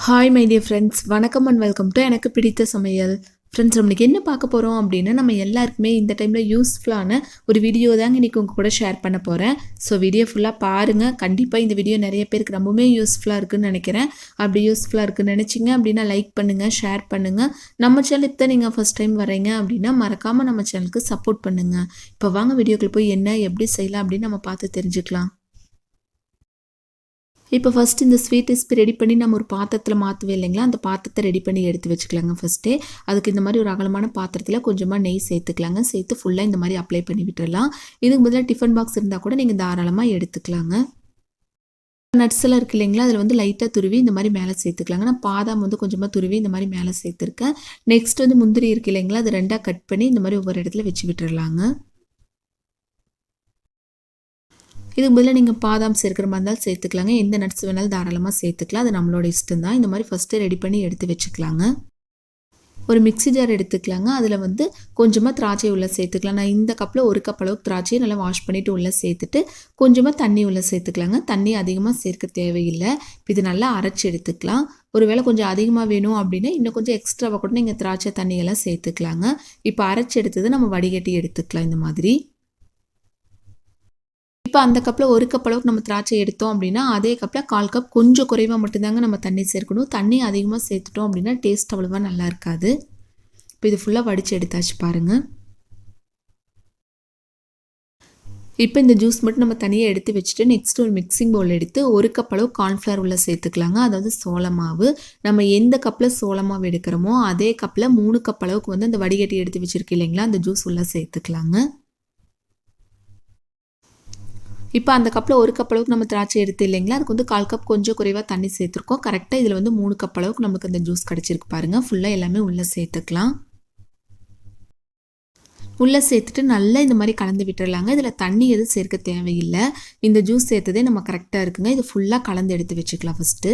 Hi my dear friends, வணக்கம் and welcome to எனக்கு பிடித்த சமையல். ஃப்ரெண்ட்ஸ், நம்மளுக்கு என்ன பார்க்க போகிறோம் அப்படின்னா, நம்ம எல்லாருக்குமே இந்த டைமில் யூஸ்ஃபுல்லான ஒரு வீடியோ தாங்க இன்றைக்கி உங்கள் கூட ஷேர் பண்ண போகிறேன். ஸோ வீடியோ ஃபுல்லாக பாருங்கள். கண்டிப்பாக இந்த வீடியோ நிறைய பேருக்கு ரொம்பவுமே யூஸ்ஃபுல்லாக இருக்குதுன்னு நினைக்கிறேன். அப்படி யூஸ்ஃபுல்லாக இருக்குன்னு நினச்சிங்க அப்படின்னா லைக் பண்ணுங்கள், ஷேர் பண்ணுங்கள். நம்ம சேனல் இப்போ நீங்கள் ஃபஸ்ட் டைம் வரீங்க அப்படின்னா மறக்காமல் நம்ம சேனலுக்கு சப்போர்ட் பண்ணுங்கள். இப்போ வாங்க வீடியோக்குள்ளே போய் என்ன எப்படி செய்யலாம் அப்படின்னு நம்ம பார்த்து தெரிஞ்சுக்கலாம். இப்போ ஃபஸ்ட்டு இந்த ஸ்வீட் ரெசிபி ரெடி பண்ணி நம்ம ஒரு பாத்திரத்தில் மாற்றுவே இல்லைங்களா, அந்த பாத்திரத்தை ரெடி பண்ணி எடுத்து வச்சுக்கலாங்க. ஃபஸ்ட்டே அதுக்கு இந்த மாதிரி ஒரு அகலமான பாத்திரத்தில் கொஞ்சமாக நெய் சேர்த்துக்கலாங்க. சேர்த்து ஃபுல்லாக இந்த மாதிரி அப்ளை பண்ணி விட்டுடலாம். இதுக்கு பதிலாக டிஃபன் பாக்ஸ் இருந்தால் கூட நீங்கள் தாராளமாக எடுத்துக்கலாங்க. நட்ஸ் எல்லாம் இருக்குது இல்லைங்களா, அதில் வந்து லைட்டாக துருவி இந்த மாதிரி மேலே சேர்த்துக்கலாங்க. நான் பாதாம் வந்து கொஞ்சமாக துருவி இந்த மாதிரி மேலே சேர்த்துருக்கேன். நெக்ஸ்ட் வந்து முந்திரி இருக்குது இல்லைங்களா, அது ரெண்டாக கட் பண்ணி இந்த மாதிரி ஒவ்வொரு இடத்துல வச்சு விட்டுடலாங்க. இதுக்கு பதிலாக நீங்கள் பாதாம் சேர்க்குற மாதிரி இருந்தாலும் சேர்த்துக்கலாங்க. எந்த நட்ஸ் வேணாலும் தாராளமாக சேர்த்துக்கலாம். அது நம்மளோட இஷ்டம் தான். இந்த மாதிரி ஃபஸ்ட்டு ரெடி பண்ணி எடுத்து வச்சுக்கலாங்க. ஒரு மிக்ஸி ஜார் எடுத்துக்கலாங்க. அதில் வந்து கொஞ்சமாக திராட்சை உள்ளே சேர்த்துக்கலாம். நான் இந்த கப்பில் ஒரு கப் அளவுக்கு திராட்சையை நல்லா வாஷ் பண்ணிவிட்டு உள்ளே சேர்த்துட்டு கொஞ்சமாக தண்ணி உள்ளே சேர்த்துக்கலாங்க. தண்ணி அதிகமாக சேர்க்க தேவையில்லை. இது நல்லா அரைச்சி எடுத்துக்கலாம். ஒருவேளை கொஞ்சம் அதிகமாக வேணும் அப்படின்னா இன்னும் கொஞ்சம் எக்ஸ்ட்ராவாக கூட நீங்கள் திராட்சை தண்ணியெல்லாம் சேர்த்துக்கலாங்க. இப்போ அரைச்சி எடுத்தது நம்ம வடிகட்டி எடுத்துக்கலாம் இந்த மாதிரி. இப்போ அந்த கப்பில் ஒரு கப் அளவுக்கு நம்ம திராட்சை எடுத்தோம் அப்படின்னா அதே கப்பில் 1/4 கப் கொஞ்சம் குறைவாக மட்டும்தாங்க நம்ம தண்ணி சேர்க்கணும். தண்ணி அதிகமாக சேர்த்துட்டோம் அப்படின்னா டேஸ்ட் அவ்வளோவா நல்லா இருக்காது. இப்போ இது ஃபுல்லாக வடித்து எடுத்தாச்சு பாருங்கள். இப்போ இந்த ஜூஸ் மட்டும் நம்ம தனியாக எடுத்து வச்சுட்டு நெக்ஸ்ட் ஒரு மிக்சிங் பவுல் எடுத்து ஒரு கப் அளவு கார்ன்ஃப்ளவர் உள்ள சேர்த்துக்கலாங்க. அதாவது சோள மாவு. நம்ம எந்த கப்பில் சோள மாவு எடுக்கிறோமோ அதே கப்பில் 3 கப் அளவுக்கு வந்து அந்த வடிகட்டி எடுத்து வச்சுருக்கு இல்லைங்களா, அந்த ஜூஸ் உள்ள சேர்த்துக்கலாங்க. இப்போ அந்த கப்பில் ஒரு கப் அளவுக்கு நம்ம திராட்சை எடுத்து இல்லைங்களா, அதுக்கு வந்து 1/4 கப் கொஞ்சம் குறைவாக தண்ணி சேர்த்துருக்கோம். கரெக்டாக இதில் வந்து 3 கப் அளவுக்கு நமக்கு அந்த ஜூஸ் கிடச்சிருக்கு பாருங்கள். ஃபுல்லாக எல்லாமே உள்ளே சேர்த்துக்கலாம். உள்ளே சேர்த்துட்டு நல்லா இந்த மாதிரி கலந்து விட்டுடலாங்க. இதில் தண்ணி எதுவும் சேர்க்க தேவையில்லை. இந்த ஜூஸ் சேர்த்ததே நம்ம கரெக்டாக இருக்குங்க. இது ஃபுல்லாக கலந்து எடுத்து வச்சுக்கலாம் ஃபஸ்ட்டு.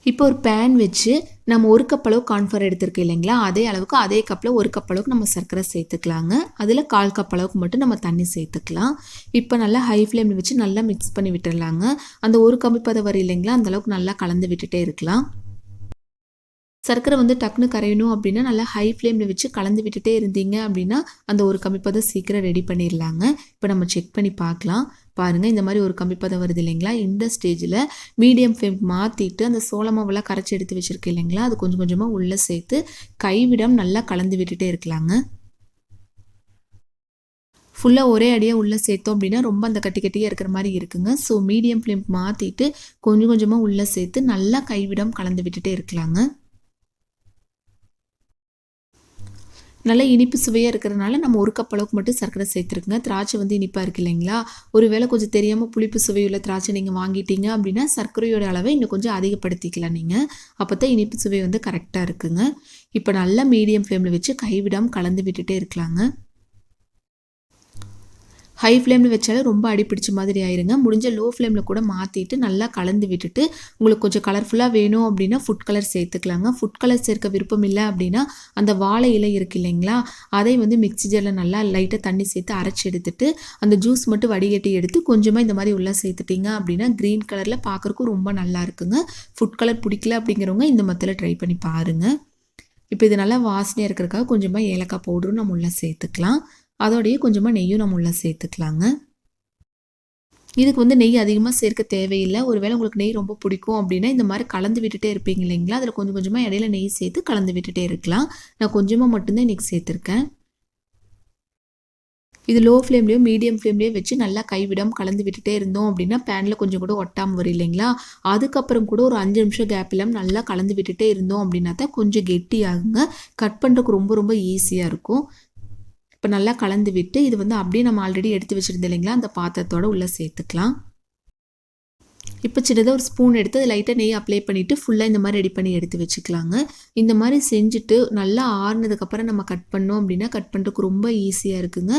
இப்போ ஒரு பேன் வச்சு நம்ம ஒரு கப் அளவு கார்ன்ஃப்ளவர் எடுத்துருக்கு இல்லைங்களா, அதே அளவுக்கு அதே கப்பில் ஒரு கப் அளவுக்கு நம்ம சர்க்கரை சேர்த்துக்கலாங்க. அதில் 1/4 கப் அளவுக்கு மட்டும் நம்ம தண்ணி சேர்த்துக்கலாம். இப்போ நல்லா ஹை ஃப்ளேமில் வச்சு நல்லா மிக்ஸ் பண்ணி விட்டுடலாங்க. அந்த ஒரு கம்பி பதம் வரும் இல்லைங்களா, அந்தளவுக்கு நல்லா கலந்து விட்டுட்டே இருக்கலாம். சர்க்கரை வந்து டக்குன்னு கரையணும் அப்படின்னா நல்லா ஹை ஃப்ளேமில் வச்சு கலந்து விட்டுட்டே இருந்தீங்க அப்படின்னா அந்த ஒரு கம்பிப்பதம் சீக்கிரம் ரெடி பண்ணிடலாங்க. இப்போ நம்ம செக் பண்ணி பார்க்கலாம். பாருங்கள், இந்த மாதிரி ஒரு கம்பிப்பதம் வருது இல்லைங்களா, இந்த ஸ்டேஜில் மீடியம் ஃப்ளேம் மாற்றிட்டு அந்த சோள மாவெல்லாம் கரைச்சி எடுத்து வச்சுருக்கு இல்லைங்களா, அது கொஞ்சம் கொஞ்சமாக உள்ளே சேர்த்து கைவிடாமல் நல்லா கலந்து விட்டுட்டே இருக்கலாங்க. ஃபுல்லாக ஒரே அடியாக உள்ளே சேர்த்தோம் அப்படின்னா ரொம்ப அந்த கட்டி கட்டியாக இருக்கிற மாதிரி இருக்குங்க. ஸோ மீடியம் ஃப்ளேம் மாற்றிட்டு கொஞ்சம் கொஞ்சமாக உள்ளே சேர்த்து நல்லா கைவிடாமல் கலந்து விட்டுட்டே இருக்கலாங்க. நல்லா இனிப்பு சுவையாக இருக்கிறதுனால நம்ம ஒரு கப் அளவுக்கு மட்டும் சர்க்கரை சேர்த்துருக்குங்க. திராட்சை வந்து இனிப்பாக இருக்குது இல்லைங்களா, ஒரு வேளை கொஞ்சம் தெரியாமல் புளிப்பு சுவையுள்ள திராட்சை நீங்கள் வாங்கிட்டீங்க அப்படின்னா சர்க்கரையோட அளவை இன்னும் கொஞ்சம் அதிகப்படுத்திக்கலாம் நீங்கள். அப்போ தான் இனிப்பு சுவை வந்து கரெக்டாக இருக்குங்க. இப்போ நல்லா மீடியம் ஃப்ளேமில் வச்சு கைவிடாமல் கலந்து விட்டுட்டே இருக்கலாங்க. ஹை ஃப்ளேமில் வச்சாலும் ரொம்ப அடிப்பிடிச்ச மாதிரி ஆயிருங்க. முடிஞ்ச லோ ஃப்ளேமில் கூட மாற்றிட்டு நல்லா கலந்து விட்டுட்டு உங்களுக்கு கொஞ்சம் கலர்ஃபுல்லாக வேணும் அப்படின்னா ஃபுட் கலர் சேர்த்துக்கலாங்க. ஃபுட் கலர் சேர்க்க விருப்பம் இல்லை அப்படின்னா அந்த வாழை இலை இருக்குது இல்லைங்களா, அதை வந்து மிக்ஸி ஜாரில் நல்லா லைட்டாக தண்ணி சேர்த்து அரைச்சி எடுத்துட்டு அந்த ஜூஸ் மட்டும் வடிகட்டி எடுத்து கொஞ்சமாக இந்த மாதிரி உள்ளே சேர்த்துட்டிங்க அப்படின்னா க்ரீன் கலரில் பார்க்குறக்கும் ரொம்ப நல்லா இருக்குங்க. ஃபுட் கலர் பிடிக்கல அப்படிங்கிறவங்க இந்த மத்தியில் ட்ரை பண்ணி பாருங்கள். இப்போ இது நல்லா வாசனையாக இருக்கிறதுக்காக கொஞ்சமாக ஏலக்காய் பவுடரும் நம்ம உள்ளே சேர்த்துக்கலாம். அதோடையே கொஞ்சமாக நெய்யும் நம்ம உள்ளே சேர்த்துக்கலாங்க. இதுக்கு வந்து நெய் அதிகமாக சேர்க்க தேவையில்லை. ஒருவேளை உங்களுக்கு நெய் ரொம்ப பிடிக்கும் அப்படின்னா இந்த மாதிரி கலந்து விட்டுட்டே இருப்பீங்க இல்லைங்களா, அதில் கொஞ்சம் கொஞ்சமாக இடையில நெய் சேர்த்து கலந்து விட்டுட்டே இருக்கலாம். நான் கொஞ்சமாக மட்டும்தான் இன்றைக்கி சேர்த்துருக்கேன். இது லோ ஃப்ளேம்லேயோ மீடியம் ஃப்ளேம்லேயோ வச்சு நல்லா கைவிடாமல் கலந்து விட்டுட்டே இருந்தோம் அப்படின்னா பேனில் கொஞ்சம் கூட ஒட்டாமல் வரும் இல்லைங்களா, அதுக்கப்புறம் கூட ஒரு 5 நிமிஷம் கேப் இல்லாமல் நல்லா கலந்து விட்டுட்டே இருந்தோம் அப்படின்னா தான் கொஞ்சம் கெட்டியாகுங்க. கட் பண்ணுறதுக்கு ரொம்ப ரொம்ப ஈஸியாக இருக்கும். இப்போ நல்லா கலந்து விட்டு இது வந்து அப்படியே நம்ம ஆல்ரெடி எடுத்து வச்சுருந்தோம் இல்லைங்களா, அந்த பாத்திரத்தோடு உள்ளே சேர்த்துக்கலாம். இப்போ சின்னதாக ஒரு ஸ்பூன் எடுத்து அது லைட்டாக நெய் அப்ளை பண்ணிவிட்டு ஃபுல்லாக இந்த மாதிரி ரெடி பண்ணி எடுத்து வச்சுக்கலாங்க. இந்த மாதிரி செஞ்சுட்டு நல்லா ஆறுனதுக்கப்புறம் நம்ம கட் பண்ணோம் அப்படின்னா கட் பண்ணுறதுக்கு ரொம்ப ஈஸியாக இருக்குங்க.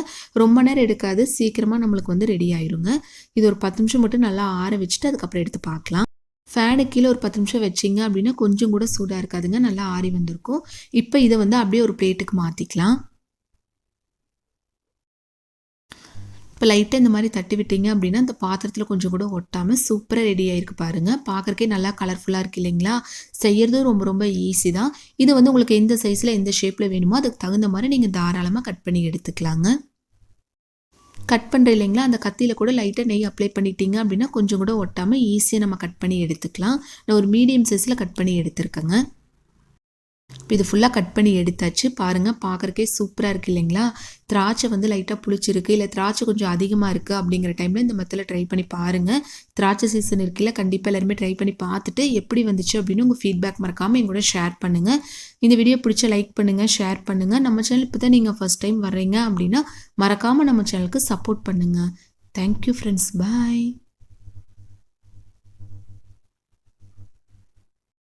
ரொம்ப நேரம் எடுக்காது, சீக்கிரமாக நம்மளுக்கு வந்து ரெடி ஆயிருங்க. இது ஒரு 10 நிமிஷம் மட்டும் நல்லா ஆற வச்சுட்டு அதுக்கப்புறம் எடுத்து பார்க்கலாம். ஃபேனுக்கு கீழே ஒரு 10 நிமிஷம் வச்சிங்க அப்படின்னா கொஞ்சம் கூட சூடாக இருக்காதுங்க, நல்லா ஆறி வந்திருக்கும். இப்போ இதை வந்து அப்படியே ஒரு பிளேட்டுக்கு மாற்றிக்கலாம். இப்போ லைட்டாக இந்த மாதிரி தட்டி விட்டீங்க அப்படின்னா அந்த பாத்திரத்தில் கொஞ்சம் கூட ஒட்டாமல் சூப்பராக ரெடி ஆகிருக்கு பாருங்கள். பார்க்குறக்கே நல்லா கலர்ஃபுல்லாக இருக்குது இல்லைங்களா? செய்யறதும் ரொம்ப ரொம்ப ஈஸி தான். இது வந்து உங்களுக்கு எந்த சைஸில் எந்த ஷேப்பில் வேணுமோ அதுக்கு தகுந்த மாதிரி நீங்கள் தாராளமாக கட் பண்ணி எடுத்துக்கலாங்க. கட் பண்ணுற இல்லைங்களா, அந்த கத்தியில் கூட லைட்டாக நெய் அப்ளை பண்ணிட்டீங்க அப்படின்னா கொஞ்சம் கூட ஒட்டாமல் ஈஸியாக நம்ம கட் பண்ணி எடுத்துக்கலாம். நான் ஒரு மீடியம் சைஸில் கட் பண்ணி எடுத்துருக்கேங்க. இப்போ இது ஃபுல்லாக கட் பண்ணி எடுத்தாச்சு. பாருங்கள், பார்க்குறக்கே சூப்பராக இருக்குது இல்லைங்களா? திராட்சை வந்து லைட்டாக புளிச்சிருக்கு, இல்லை திராட்சை கொஞ்சம் அதிகமாக இருக்குது அப்படிங்கிற டைமில் இந்த மெத்தடில் ட்ரை பண்ணி பாருங்கள். திராட்சை சீசன் இருக்குல்ல, கண்டிப்பாக எல்லாருமே ட்ரை பண்ணி பார்த்துட்டு எப்படி வந்துச்சு அப்படின்னு உங்கள் ஃபீட்பேக் மறக்காமல் என் கூட ஷேர் பண்ணுங்கள். இந்த வீடியோ பிடிச்ச லைக் பண்ணுங்கள், ஷேர் பண்ணுங்கள். நம்ம சேனல் இப்போ தான் நீங்கள் ஃபஸ்ட் டைம் வர்றீங்க அப்படின்னா மறக்காமல் நம்ம சேனலுக்கு சப்போர்ட் பண்ணுங்கள். தேங்க்யூ ஃப்ரெண்ட்ஸ், பாய்.